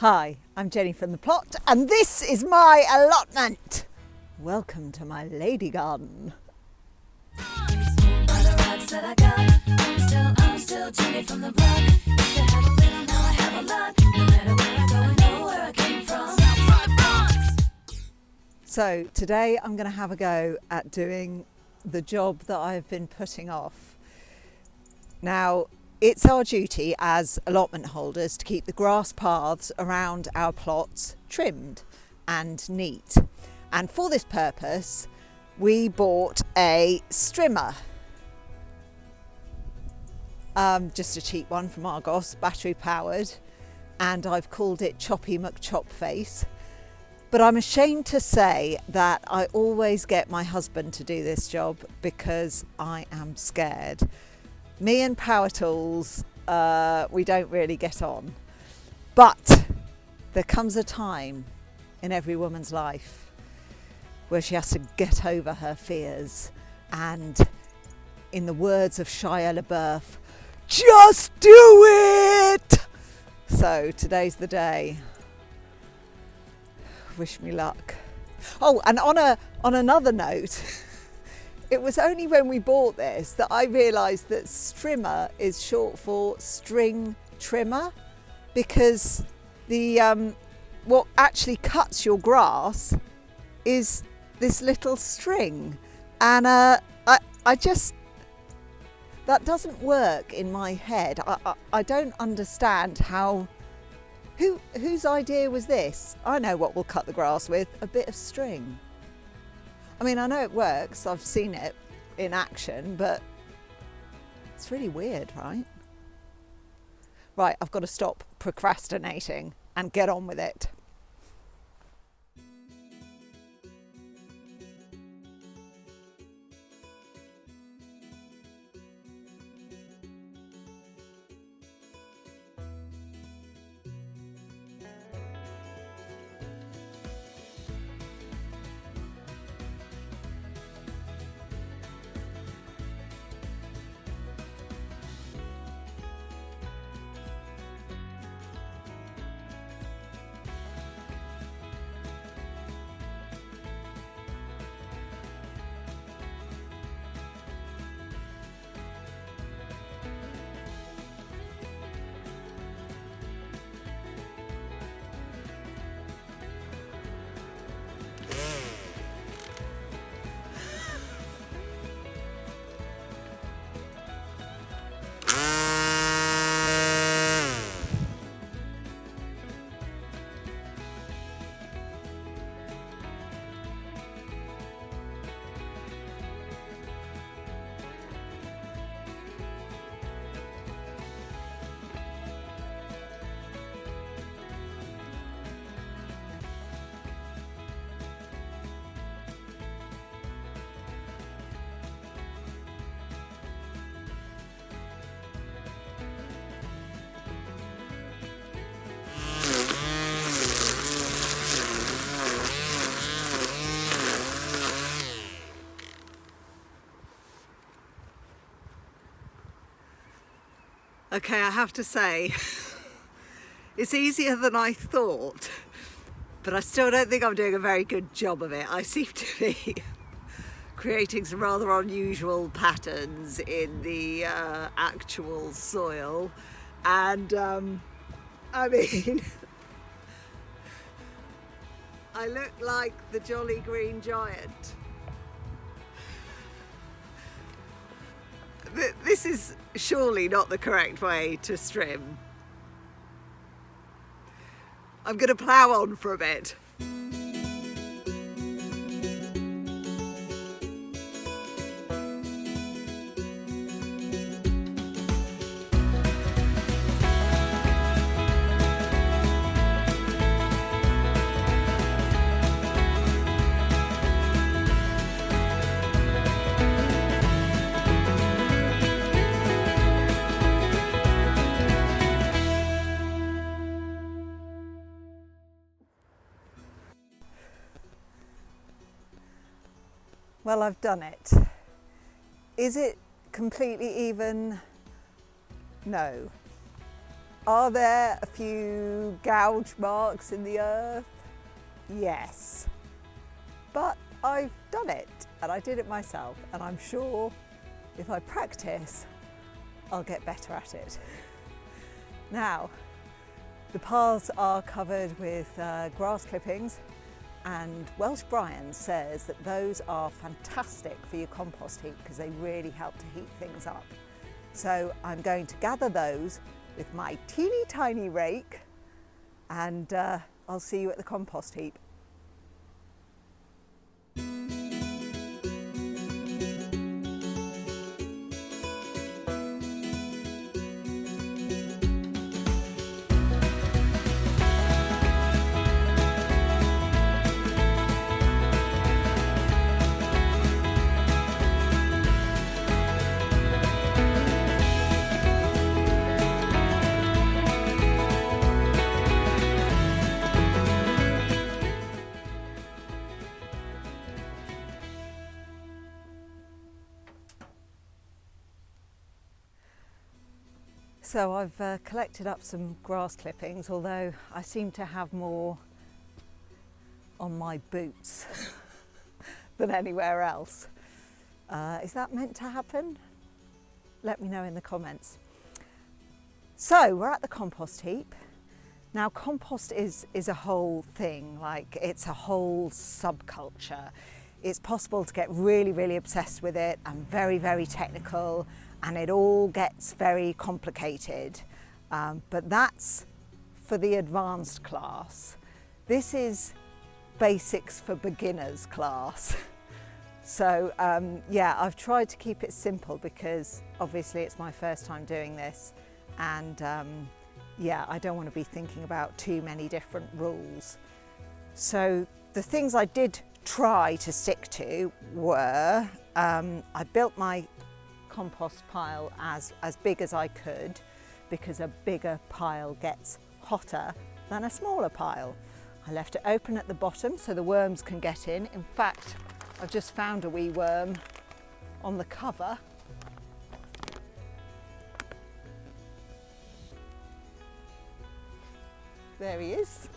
Hi, I'm Jenny from the plot, and this is my allotment. Welcome to my lady garden. I'm still Jenny from the block. Used to have a little, now I have a lot. No matter where I go, I know where I came from. Southside Bronx. So today I'm going to have a go at doing the job that I've been putting off. Now, it's our duty as allotment holders to keep the grass paths around our plots trimmed and neat. And for this purpose, we bought a strimmer. Just a cheap one from Argos, battery powered, and I've called it Choppy-McChop-Face. But I'm ashamed to say that I always get my husband to do this job because I am scared. Me and power tools, we don't really get on. But there comes a time in every woman's life where she has to get over her fears and, in the words of Shia LaBeouf, just do it! So today's the day. Wish me luck. Oh, and on another note, it was only when we bought this that I realised that strimmer is short for string trimmer, because the what actually cuts your grass is this little string, and I just, that doesn't work in my head. I don't understand how. Whose idea was this? I know what we'll cut the grass with: a bit of string. I mean, I know it works. I've seen it in action, but it's really weird, right? Right, I've got to stop procrastinating and get on with it. Okay, I have to say, it's easier than I thought, but I still don't think I'm doing a very good job of it. I seem to be creating some rather unusual patterns in the actual soil, and I mean, I look like the Jolly Green Giant. This is surely not the correct way to strim. I'm going to plough on for a bit. Well, I've done it. Is it completely even? No. Are there a few gouge marks in the earth? Yes. But I've done it, and I did it myself, and I'm sure if I practice, I'll get better at it. Now, the paths are covered with grass clippings, and Welsh Brian says that those are fantastic for your compost heap because they really help to heat things up. So I'm going to gather those with my teeny tiny rake, and I'll see you at the compost heap. So I've collected up some grass clippings, although I seem to have more on my boots than anywhere else. Is that meant to happen? Let me know in the comments. So we're at the compost heap. Now compost is a whole thing, like it's a whole subculture. It's possible to get really, really obsessed with it and very, very technical, and it all gets very complicated. But that's for the advanced class. This is basics for beginners class. So yeah, I've tried to keep it simple because obviously it's my first time doing this, and yeah, I don't want to be thinking about too many different rules. So the things I did try to stick to were, I built my compost pile as big as I could, because a bigger pile gets hotter than a smaller pile. I left it open at the bottom so the worms can get in. In fact, I've just found a wee worm on the cover. There he is.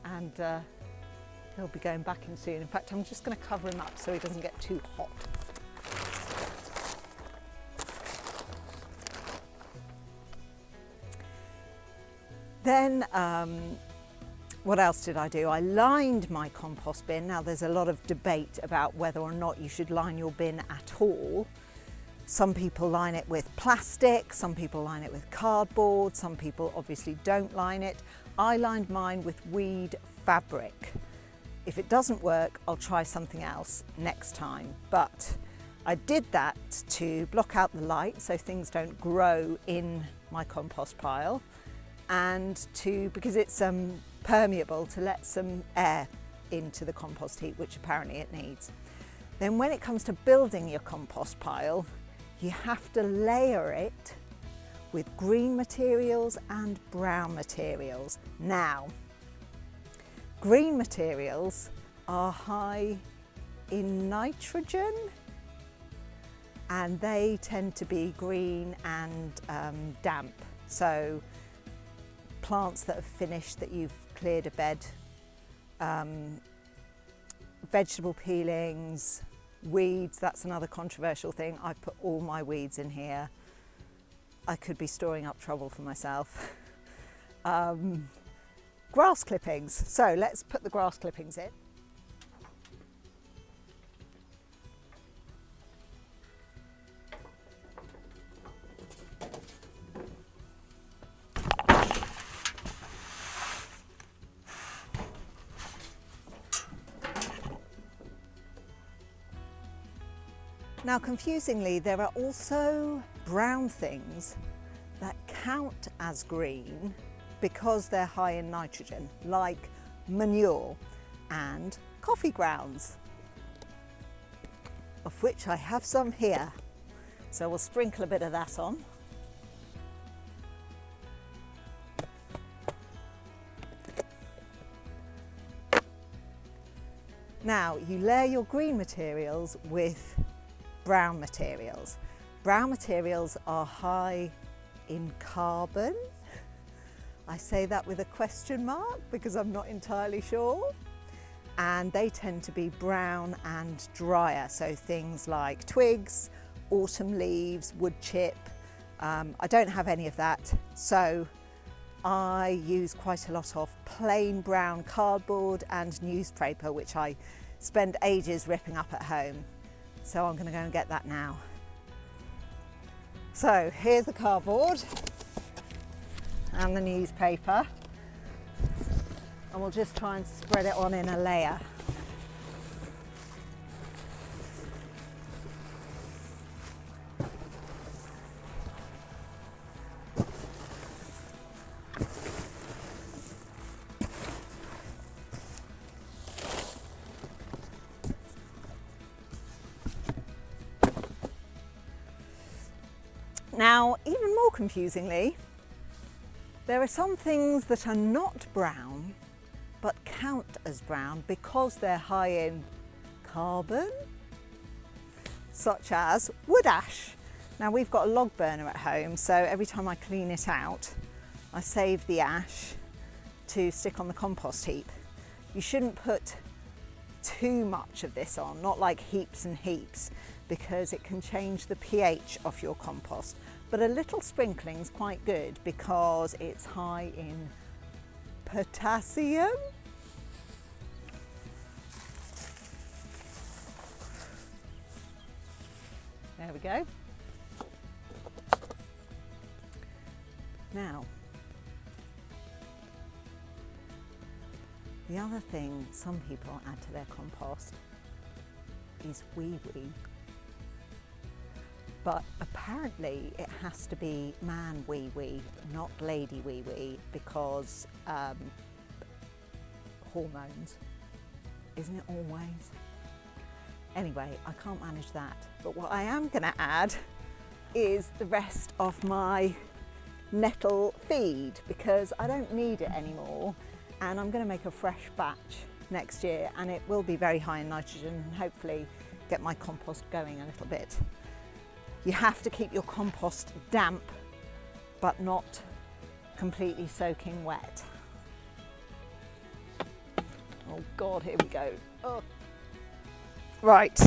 And he'll be going back in soon. In fact, I'm just going to cover him up so he doesn't get too hot. Then, what else did I do? I lined my compost bin. Now, there's a lot of debate about whether or not you should line your bin at all. Some people line it with plastic, some people line it with cardboard, some people obviously don't line it. I lined mine with weed fabric. If it doesn't work, I'll try something else next time. But I did that to block out the light so things don't grow in my compost pile, and because it's permeable, to let some air into the compost heap, which apparently it needs. Then when it comes to building your compost pile, you have to layer it with green materials and brown materials. Now, green materials are high in nitrogen, and they tend to be green and damp. So plants that have finished, that you've cleared a bed, vegetable peelings, weeds, that's another controversial thing. I've put all my weeds in here. I could be storing up trouble for myself. Grass clippings. So let's put the grass clippings in. Now, confusingly, there are also brown things that count as green because they're high in nitrogen, like manure and coffee grounds, of which I have some here. So we'll sprinkle a bit of that on. Now, you layer your green materials with brown materials. brown materials are high in carbon. I say that with a question mark because I'm not entirely sure. And they tend to be brown and drier, so things like twigs, autumn leaves, wood chip. I don't have any of that, so I use quite a lot of plain brown cardboard and newspaper, which I spend ages ripping up at home. So I'm going to go and get that now. So here's the cardboard and the newspaper. And we'll just try and spread it on in a layer. Now, even more confusingly, there are some things that are not brown but count as brown because they're high in carbon, such as wood ash. Now, we've got a log burner at home, so every time I clean it out, I save the ash to stick on the compost heap. You shouldn't put too much of this on, not like heaps and heaps, because it can change the pH of your compost. But a little sprinkling is quite good because it's high in potassium. There we go. Now, the other thing some people add to their compost is wee-wee. But apparently it has to be man wee-wee, not lady wee-wee, because hormones. Isn't it always? Anyway, I can't manage that. But what I am going to add is the rest of my nettle feed, because I don't need it anymore, and I'm going to make a fresh batch next year, and it will be very high in nitrogen and hopefully get my compost going a little bit. You have to keep your compost damp but not completely soaking wet. Oh God, here we go. Oh. Right,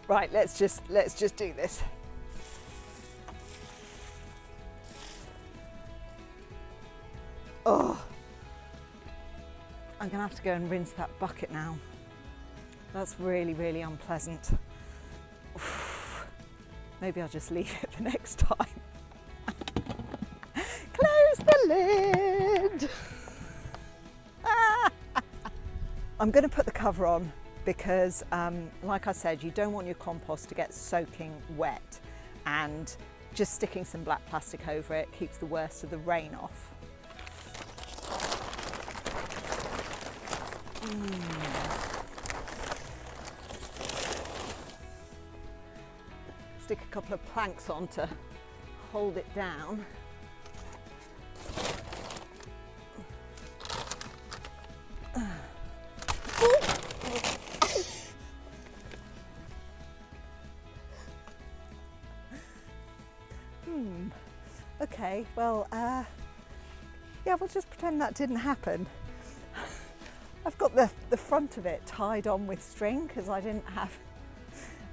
let's just do this. Oh, I'm gonna have to go and rinse that bucket now. That's really, really unpleasant. Maybe I'll just leave it for next time. Close the lid. I'm going to put the cover on because, like I said, you don't want your compost to get soaking wet, and just sticking some black plastic over it keeps the worst of the rain off. Stick a couple of planks on to hold it down. Okay, well, yeah, we'll just pretend that didn't happen. I've got the front of it tied on with string because I didn't have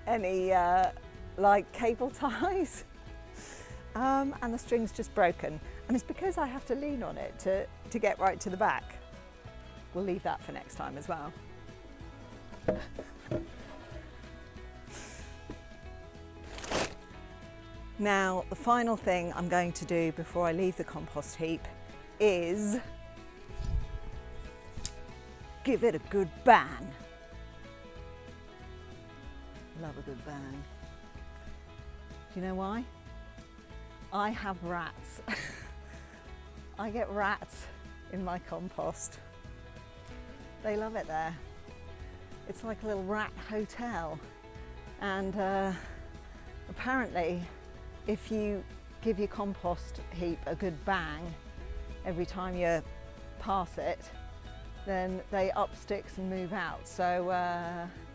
any like cable ties, and the string's just broken, and it's because I have to lean on it to get right to the back. We'll leave that for next time as well. Now, the final thing I'm going to do before I leave the compost heap is give it a good bang. Love a good bang. Do you know why? I have rats. I get rats in my compost. They love it there. It's like a little rat hotel. And apparently, if you give your compost heap a good bang every time you pass it, then they up sticks and move out. So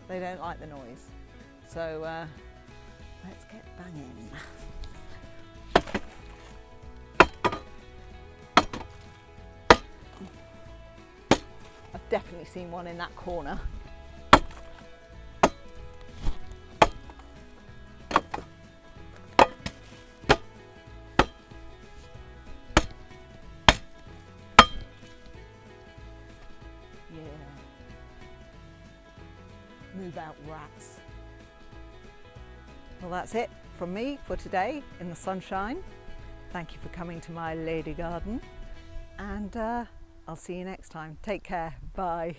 they don't like the noise. So Let's get banging. I've definitely seen one in that corner. Yeah. Move out, rats. Well, that's it from me for today in the sunshine. Thank you for coming to my lady garden, and I'll see you next time. Take care. Bye.